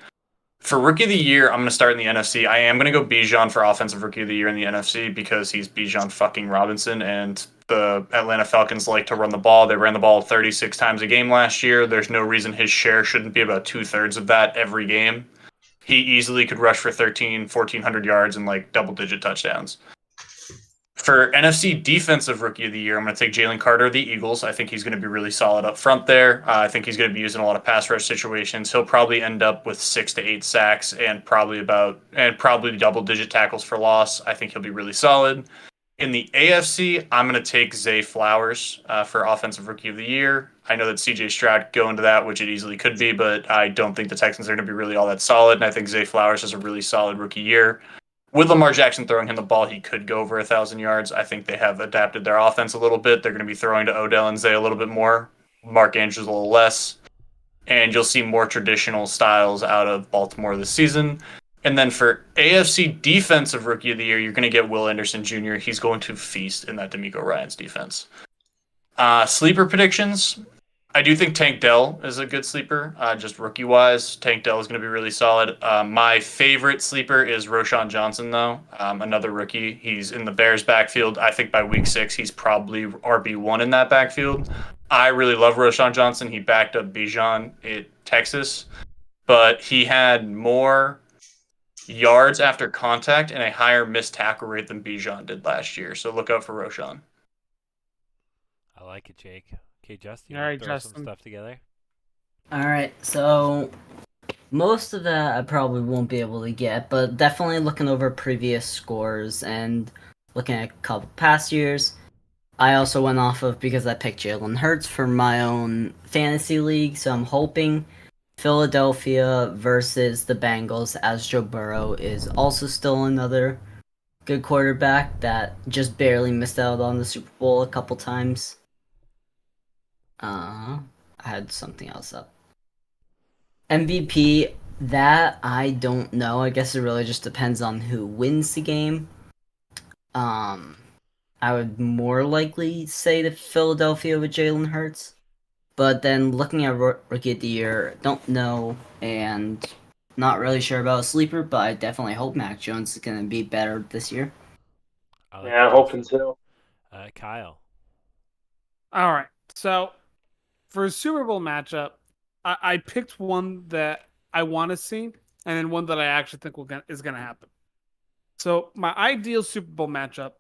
For Rookie of the Year, I'm going to start in the NFC. I am going to go Bijan for Offensive Rookie of the Year in the NFC because he's Bijan fucking Robinson, and the Atlanta Falcons like to run the ball. They ran the ball 36 times a game last year. There's no reason his share shouldn't be about 2/3 of that every game. He easily could rush for 1,400 yards and like double-digit touchdowns. For NFC Defensive Rookie of the Year, I'm going to take Jalen Carter of the Eagles. I think he's going to be really solid up front there. I think he's going to be used in a lot of pass rush situations. He'll probably end up with 6 to 8 sacks and probably double-digit tackles for loss. I think he'll be really solid. In the AFC, I'm going to take Zay Flowers for Offensive Rookie of the Year. I know that CJ Stroud go into that, which it easily could be, but I don't think the Texans are going to be really all that solid, and I think Zay Flowers has a really solid rookie year. With Lamar Jackson throwing him the ball, he could go over 1,000 yards. I think they have adapted their offense a little bit. They're going to be throwing to Odell and Zay a little bit more, Mark Andrews a little less, and you'll see more traditional styles out of Baltimore this season. And then for AFC Defensive Rookie of the Year, you're going to get Will Anderson Jr. He's going to feast in that D'Amico Ryans defense. Sleeper predictions. I do think Tank Dell is a good sleeper, just rookie-wise. Tank Dell is going to be really solid. My favorite sleeper is Roschon Johnson, though, another rookie. He's in the Bears' backfield. I think by week 6, he's probably RB1 in that backfield. I really love Roschon Johnson. He backed up Bijan at Texas, but he had more yards after contact and a higher missed tackle rate than Bijan did last year. So look out for Roschon. I like it, Jake. Okay, Justin, you All wanna right, throw Justin. some stuff together? Alright, so most of that I probably won't be able to get, but definitely looking over previous scores, and looking at a couple past years. I also went off of because I picked Jalen Hurts for my own fantasy league, so I'm hoping Philadelphia versus the Bengals, as Joe Burrow is also still another good quarterback that just barely missed out on the Super Bowl a couple times. I had something else up. MVP, that I don't know. I guess it really just depends on who wins the game. I would more likely say to Philadelphia with Jalen Hurts. But then looking at Rookie of the Year, don't know and not really sure about a sleeper, but I definitely hope Mac Jones is going to be better this year. Yeah, I'm hoping so. Kyle. All right. So for a Super Bowl matchup, I picked one that I want to see, and then one that I actually think is going to happen. So my ideal Super Bowl matchup,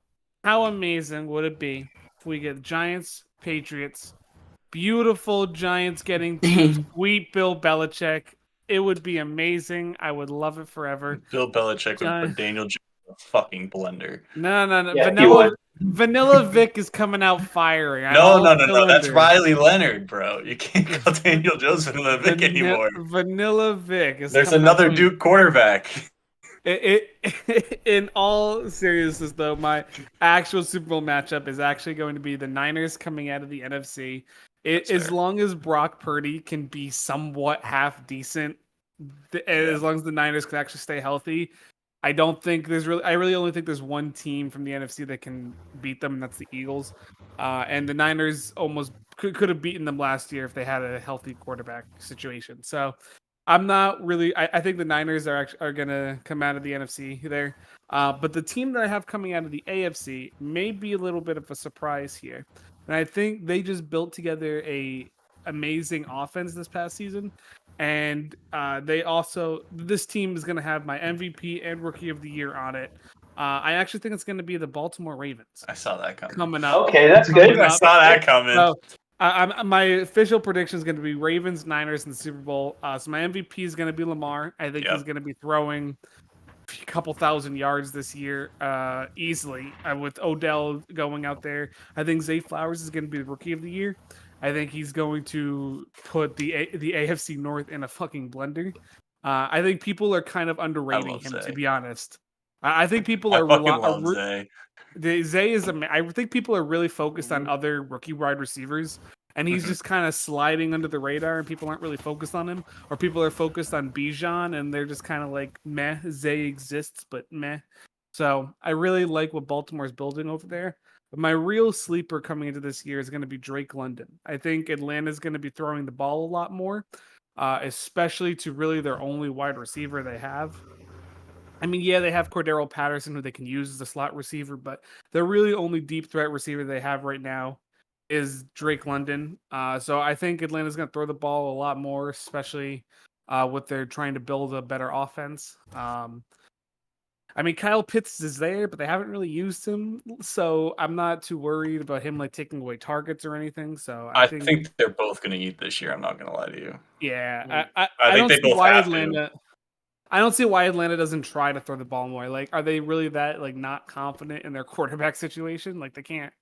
how amazing would it be if we get Giants, Patriots, beautiful Giants getting to sweet Bill Belichick. It would be amazing. I would love it forever. Bill Belichick would put Daniel Jones in a fucking blender. No. Yeah, Vanilla Vic is coming out firing. No. That's Riley Leonard, bro. You can't call Daniel Jones Vanilla Vic anymore. Vanilla Vic is. There's another Duke quarterback. In all seriousness, though, my actual Super Bowl matchup is actually going to be the Niners coming out of the NFC. As long as Brock Purdy can be somewhat half decent, as long as the Niners can actually stay healthy, I really only think there's one team from the NFC that can beat them, and that's the Eagles. And the Niners almost could have beaten them last year if they had a healthy quarterback situation. So I'm not really. I think the Niners are gonna come out of the NFC there. But the team that I have coming out of the AFC may be a little bit of a surprise here. And I think they just built together a amazing offense this past season. And this team is going to have my MVP and Rookie of the Year on it. I actually think it's going to be the Baltimore Ravens. I saw that coming up. Okay, that's good. I saw that coming. So, my official prediction is going to be Ravens, Niners in the Super Bowl. So my MVP is going to be Lamar. I think he's going to be throwing a couple thousand yards this year easily with Odell going out there. I think Zay Flowers is going to be the Rookie of the Year. I think he's going to put the AFC North in a fucking blender. I think people are kind of underrating him, to be honest. I think people are. Zay is. I think people are really focused on other rookie wide receivers, and he's just kind of sliding under the radar, and people aren't really focused on him. Or people are focused on Bijan, and they're just kind of like, meh. Zay exists, but meh. So I really like what Baltimore's building over there. But my real sleeper coming into this year is going to be Drake London. I think Atlanta's going to be throwing the ball a lot more, especially to really their only wide receiver they have. I mean, yeah, they have Cordero Patterson, who they can use as a slot receiver, but their really only deep threat receiver they have right now is Drake London. So I think Atlanta's going to throw the ball a lot more, especially with their trying to build a better offense. I mean, Kyle Pitts is there, but they haven't really used him, so I'm not too worried about him like taking away targets or anything. So I think they're both going to eat this year. I'm not going to lie to you. Yeah, I don't see why Atlanta. I don't see why Atlanta doesn't try to throw the ball more. Like, are they really that like not confident in their quarterback situation? Like, they can't.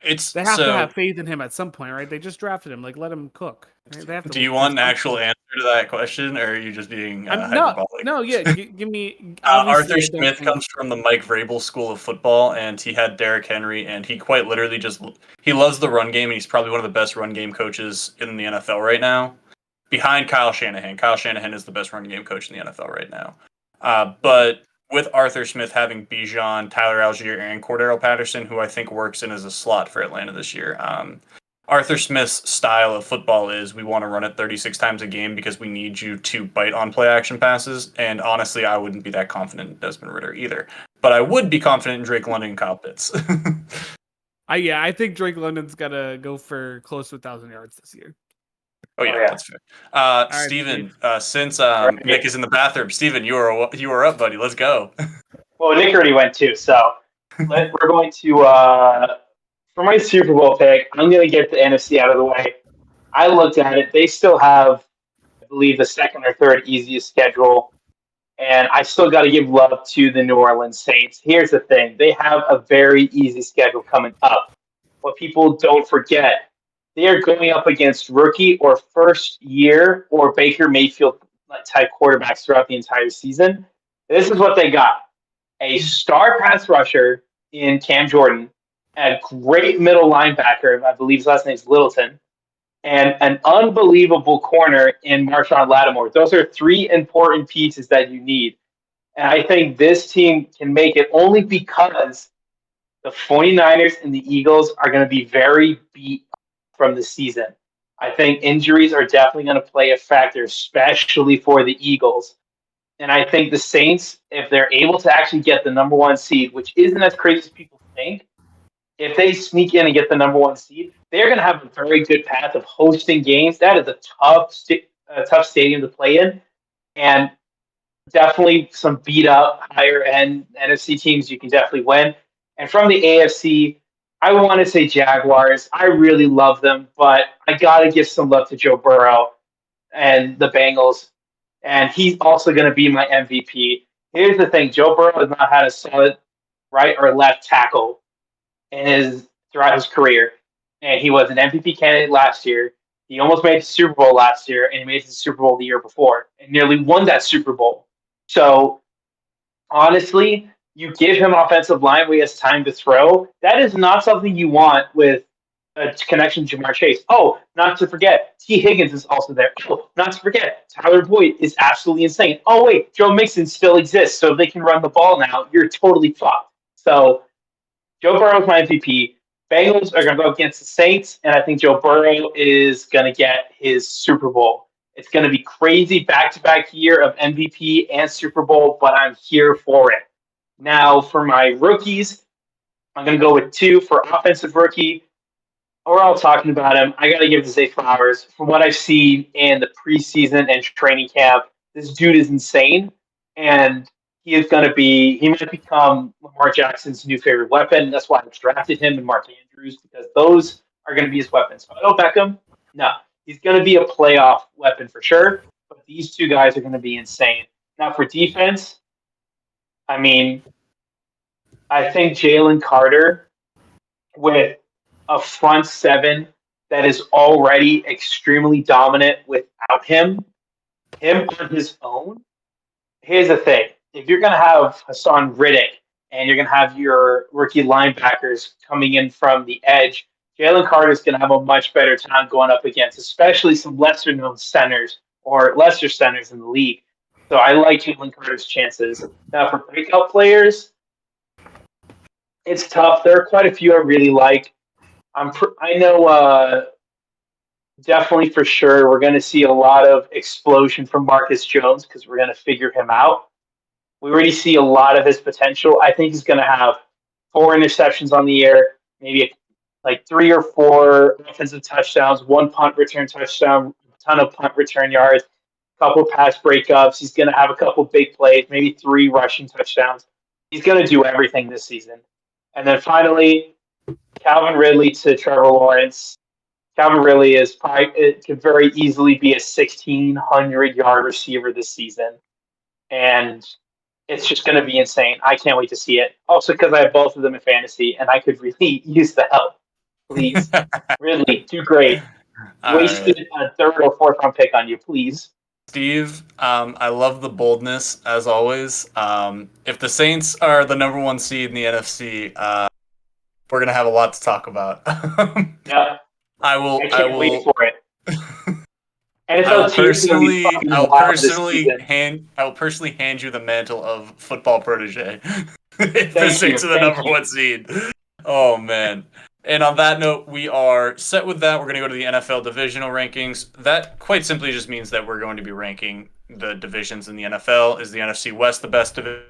They have to have faith in him at some point, right? They just drafted him. Like, let him cook. Right? They have to. Do you want an actual answer to that question, or are you just being hyperbolic? No, yeah. Give me. Arthur Smith comes from the Mike Vrabel School of Football, and he had Derrick Henry, and he quite literally he loves the run game, and he's probably one of the best run game coaches in the NFL right now, behind Kyle Shanahan. Kyle Shanahan is the best run game coach in the NFL right now. But with Arthur Smith having Bijan, Tyler Algier, and Cordero Patterson, who I think works in as a slot for Atlanta this year. Arthur Smith's style of football is we want to run it 36 times a game because we need you to bite on play action passes. And honestly, I wouldn't be that confident in Desmond Ridder either. But I would be confident in Drake London and Kyle Pitts. I think Drake London's got to go for close to 1,000 yards this year. Oh yeah, that's fair. Steven, since Nick is in the bathroom, Steven, you are up, buddy. Let's go. Well, Nick already went too, so we're going to for my Super Bowl pick. I'm going to get the NFC out of the way. I looked at it; they still have, I believe, the second or third easiest schedule And I still got to give love to the New Orleans Saints. Here's the thing. They have a very easy schedule coming up. What people don't forget, they are going up against rookie or first year or Baker Mayfield type quarterbacks throughout the entire season. This is what they got. A star pass rusher in Cam Jordan, a great middle linebacker, I believe his last name is Littleton, and an unbelievable corner in Marshawn Lattimore. Those are three important pieces that you need. And I think this team can make it only because the 49ers and the Eagles are going to be very beat from the season. I think injuries are definitely going to play a factor, especially for the Eagles. And I think the Saints, if they're able to actually get the number one seed, which isn't as crazy as people think, if they sneak in and get the number one seed, they're going to have a very good path of hosting games. That is a tough stadium to play in. And definitely some beat up, higher end NFC teams you can definitely win. And from the AFC, I want to say Jaguars. I really love them, but I got to give some love to Joe Burrow and the Bengals. And he's also going to be my MVP. Here's the thing. Joe Burrow has not had a solid right or left tackle throughout his career. And he was an MVP candidate last year. He almost made the Super Bowl last year, and he made the Super Bowl the year before and nearly won that Super Bowl. So, honestly, you give him offensive line where he has time to throw. That is not something you want with a connection to Jamar Chase. Oh, not to forget, T. Higgins is also there. Oh, not to forget, Tyler Boyd is absolutely insane. Oh, wait, Joe Mixon still exists, so if they can run the ball now, you're totally fucked. So, Joe Burrow is my MVP. Bengals are going to go against the Saints, and I think Joe Burrow is going to get his Super Bowl. It's going to be crazy back-to-back year of MVP and Super Bowl, but I'm here for it. Now, for my rookies, I'm going to go with 2 for offensive rookie. We're all talking about him. I got to give Zay Flowers. From what I've seen in the preseason and training camp, this dude is insane, and he might become Lamar Jackson's new favorite weapon. That's why I drafted him and Mark Andrews, because those are going to be his weapons. Odell Beckham, no. He's going to be a playoff weapon for sure, but these two guys are going to be insane. Now, for defense, I think Jalen Carter with a front seven that is already extremely dominant without him on his own. Here's the thing. If you're going to have Hassan Riddick and you're going to have your rookie linebackers coming in from the edge, Jalen Carter is going to have a much better time going up against, especially some lesser-known centers or lesser centers in the league. So I like Jalen Carter's chances. Now, for breakout players, it's tough. There are quite a few I really like. I know definitely for sure we're going to see a lot of explosion from Marcus Jones because we're going to figure him out. We already see a lot of his potential. I think he's going to have 4 interceptions on the year, maybe like 3 or 4 offensive touchdowns, 1 punt return touchdown, a ton of punt return yards, a couple pass breakups. He's going to have a couple big plays, maybe 3 rushing touchdowns. He's going to do everything this season. And then finally, Calvin Ridley to Trevor Lawrence. Calvin Ridley could very easily be a 1,600-yard receiver this season. And it's just going to be insane. I can't wait to see it. Also, because I have both of them in fantasy, and I could really use the help. Please. Ridley, too great. Wasted a 3rd or 4th round pick on you, please. Steve, I love the boldness, as always. If the Saints are the number 1 seed in the NFC, we're going to have a lot to talk about. Yeah. I will wait for it. And I will personally hand you the mantle of football protege if the Saints are the number 1 seed. Oh man. And on that note, we are set with that. We're going to go to the NFL divisional rankings. That quite simply just means that we're going to be ranking the divisions in the NFL. Is the NFC West the best division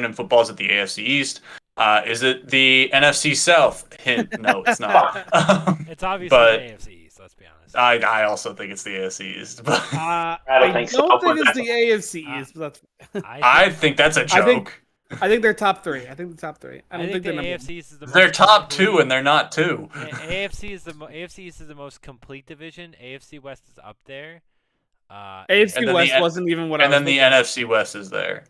in football? Is it the AFC East? Is it the NFC South? Hint, no, it's not. It's obviously the AFC East, let's be honest. I also think it's the AFC East. But I don't think it's the AFC East. But I think that's a joke. I think they're top 3. I think the top 3. I don't think the they're AFC East is the most They're top 2 and they're not 2. AFC East is the most complete division. AFC West is up there. AFC And then West the- wasn't even what And I then was the thinking. NFC West is there.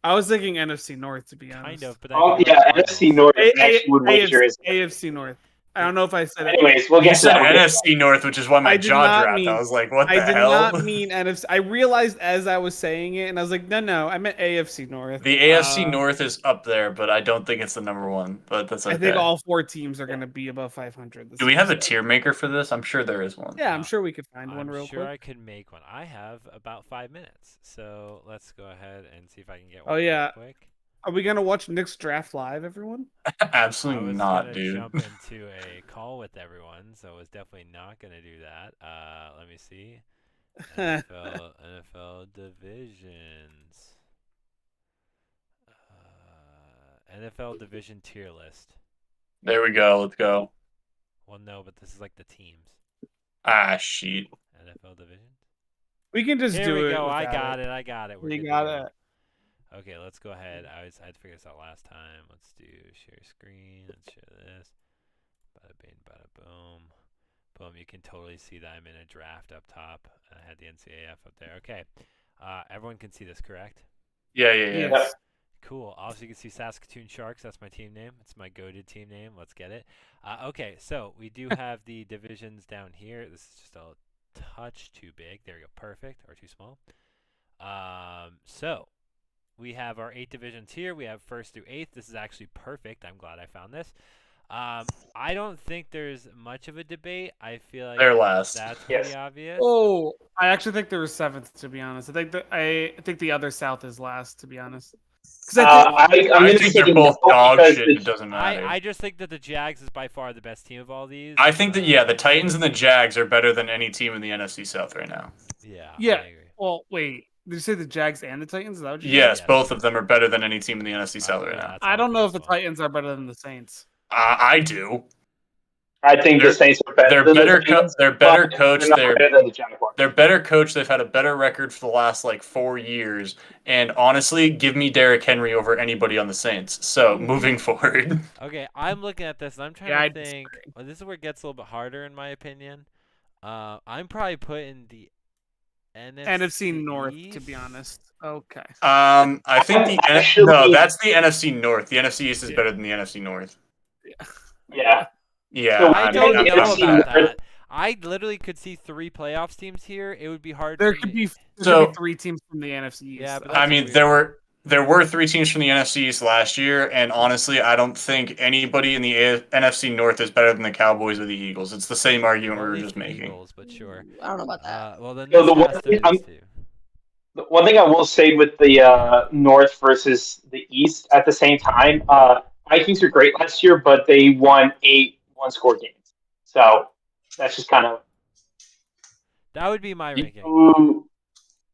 I was thinking NFC North, to be honest. kind of, but Oh then yeah, NFC North actually would wager is. AFC North. I don't know if I said it. Anyways, we'll You get to said that. We'll get to NFC North, which is why my I did jaw not dropped. mean- I was like, what the I did hell? not mean NFC. I realized as I was saying it, and I was like, no, I meant AFC North. The AFC North is up there, but I don't think it's the number one. But that's okay. I think all 4 teams are going to be above 500. This Do we have a season. tier maker for this? I'm sure there is one. Yeah, I'm sure we could find one I'm real sure quick. I could make one. I have about 5 minutes, so let's go ahead and see if I can get Oh, one. real yeah. quick. Are we going to watch Nick's draft live, everyone? Absolutely I was not, gonna dude. jump into a call with everyone, so I was definitely not gonna do that. Let me see. NFL divisions. NFL division tier list. There we go. Let's go. Well, no, but this is like the teams. Ah, shit. NFL division. We can just Here do we it. go. I without got it. I got it. We're We good to got go. it. Okay, let's go ahead. I had to figure this out last time. Let's do share screen. Let's share this. Bada bing, bada boom. Boom. You can totally see that I'm in a draft up top. I had the NCAF up there. Okay. Everyone can see this, correct? Yeah. Yes. Cool. Also, you can see Saskatoon Sharks. That's my team name. It's my goated team name. Let's get it. Okay, so we do have the divisions down here. This is just a touch too big. There we go. Perfect. Or too small. So we have our 8 divisions here. We have 1st through 8th. This is actually perfect. I'm glad I found this. I don't think there's much of a debate. I feel like They're last. that's Yes. pretty obvious. Oh, I actually think they were 7th, to be honest. I think the other South is last, to be honest. Because I'm I gonna think say they're both no dog because shit. the- It doesn't matter. I just think that the Jags is by far the best team of all these. I think that, yeah, the Titans and the Jags are better than any team in the NFC South right now. Yeah. Yeah. I agree. well, wait. Did you say the Jags and the Titans? Is that what you Yes, Yes. both of them are better than any team in the NFC South right Yeah, now. that's I don't know if the obvious as well. Titans are better than the Saints. I do. I think They're- the Saints are better. They're than the better. Titans, They're better but coached. They're not better than the Jaguars. They're better coached. They've had a better record for the last like 4 years. And honestly, give me Derrick Henry over anybody on the Saints. So moving forward, Okay, I'm looking at this and I'm trying Yeah, to I think. Well, this is where it gets a little bit harder in my opinion. I'm probably putting the NFC North, to East. be honest. Okay. I think the Actually- no, that's the NFC North. The NFC East is Yeah. better than the NFC North. Yeah. Yeah, So I I don't think know the NFC about North- that. I literally could see 3 playoffs teams here. It would be hard. There for could me. be So- 3 teams from the NFC East. Yeah, but That's I mean weird. there were 3 teams from the NFC East last year, and honestly, I don't think anybody in the NFC North is better than the Cowboys or the Eagles. It's the same argument we At were least just the making. Eagles, but sure. I don't know about that. Well, then So this the one has to thing lose too. The one thing I will say with the North versus the East at the same time, Vikings are great last year, but they won 8 one-score games. So that's just kind of. That would be my ranking. Ooh,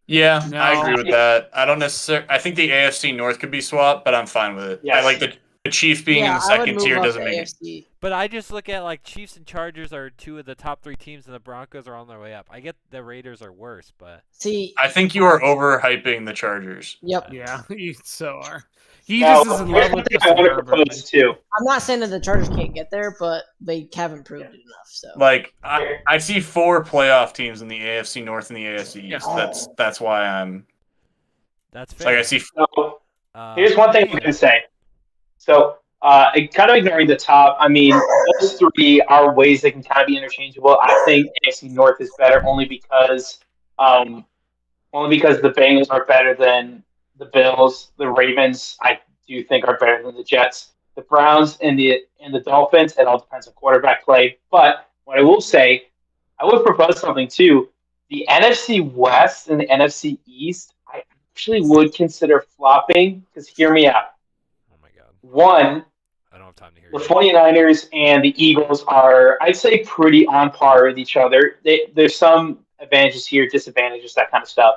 Yeah, No. I agree with that. I don't necessarily. I think the AFC North could be swapped, but I'm fine with it. Yes. I like the Chiefs being in Yeah, the I would second move tier up doesn't to make it. AFC. But I just look at like Chiefs and Chargers are 2 of the top 3 teams, and the Broncos are on their way up. I get the Raiders are worse, but See, I think you are overhyping the Chargers. yep. Yeah, you so are. He now, just is in here's love one with thing the I want to suburban. propose too. I'm not saying that the Chargers can't get there, but they haven't proved it enough. So Like I see 4 playoff teams in the AFC North and the AFC East. Yes. That's why I'm that's like fair. I see. So here's one thing I can say. So, kind of ignoring the top, I mean, those 3 are ways that can kind of be interchangeable. I think AFC North is better only because the Bengals are better than the Bills. The Ravens, I do think, are better than the Jets. The Browns and the Dolphins, it all depends on quarterback play. But what I will say, I would propose something too. The NFC West and the NFC East, I actually would consider flopping, because hear me out. Oh my god, One, I don't have time to hear the you. 49ers and the Eagles are, I'd say, pretty on par with each other. There's some advantages here, disadvantages, that kind of stuff.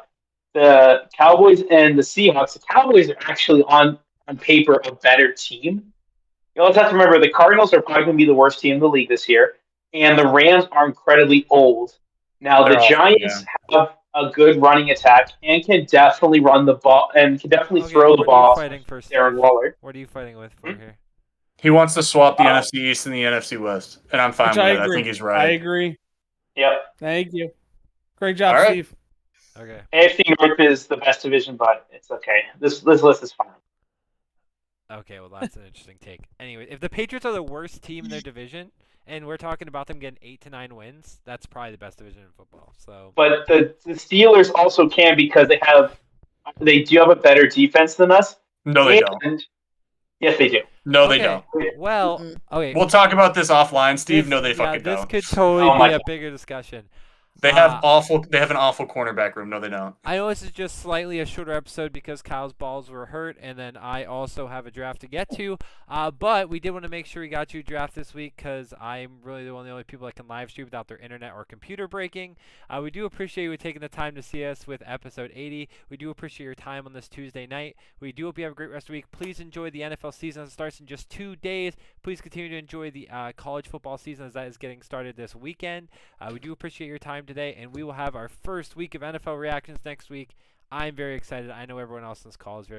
The Cowboys and the Seahawks, the Cowboys are actually on paper a better team. You also have to remember the Cardinals are probably going to be the worst team in the league this year, and the Rams are incredibly old. Now, They're the awesome, Giants have a good running attack and can definitely run the ball and can definitely Okay, throw the what are you ball. fighting for, Darren Steve? Waller. What are you fighting with for here? He wants to swap the Uh, NFC East and the NFC West, and I'm fine Which with I it. I agree. think he's I right. agree. Yep. Thank you. Great job, All right. Steve. Okay. AFC North is the best division, but it's okay. This list is fine. Okay, well that's an interesting take. Anyway, if the Patriots are the worst team in their division, and we're talking about them getting 8 to 9 wins, that's probably the best division in football. So. But the Steelers also can because they do have a better defense than us. No, they don't. And yes, they do. No, they Okay. don't. Well, Mm-mm. okay. We'll talk about this offline, Steve. This- No, they yeah, fucking this don't. could totally Oh my be a God. bigger discussion. They have Uh, They have an awful cornerback room. No, they don't. I know this is just slightly a shorter episode because Kyle's balls were hurt, and then I also have a draft to get to. But we did want to make sure we got you a draft this week because I'm really one of the only people that can live stream without their internet or computer breaking. We do appreciate you taking the time to see us with episode 80. We do appreciate your time on this Tuesday night. We do hope you have a great rest of the week. Please enjoy the NFL season as it starts in just 2 days. Please continue to enjoy the college football season as that is getting started this weekend. We do appreciate your time today, and we will have our first week of NFL reactions next week. I'm very excited. I know everyone else in this call is very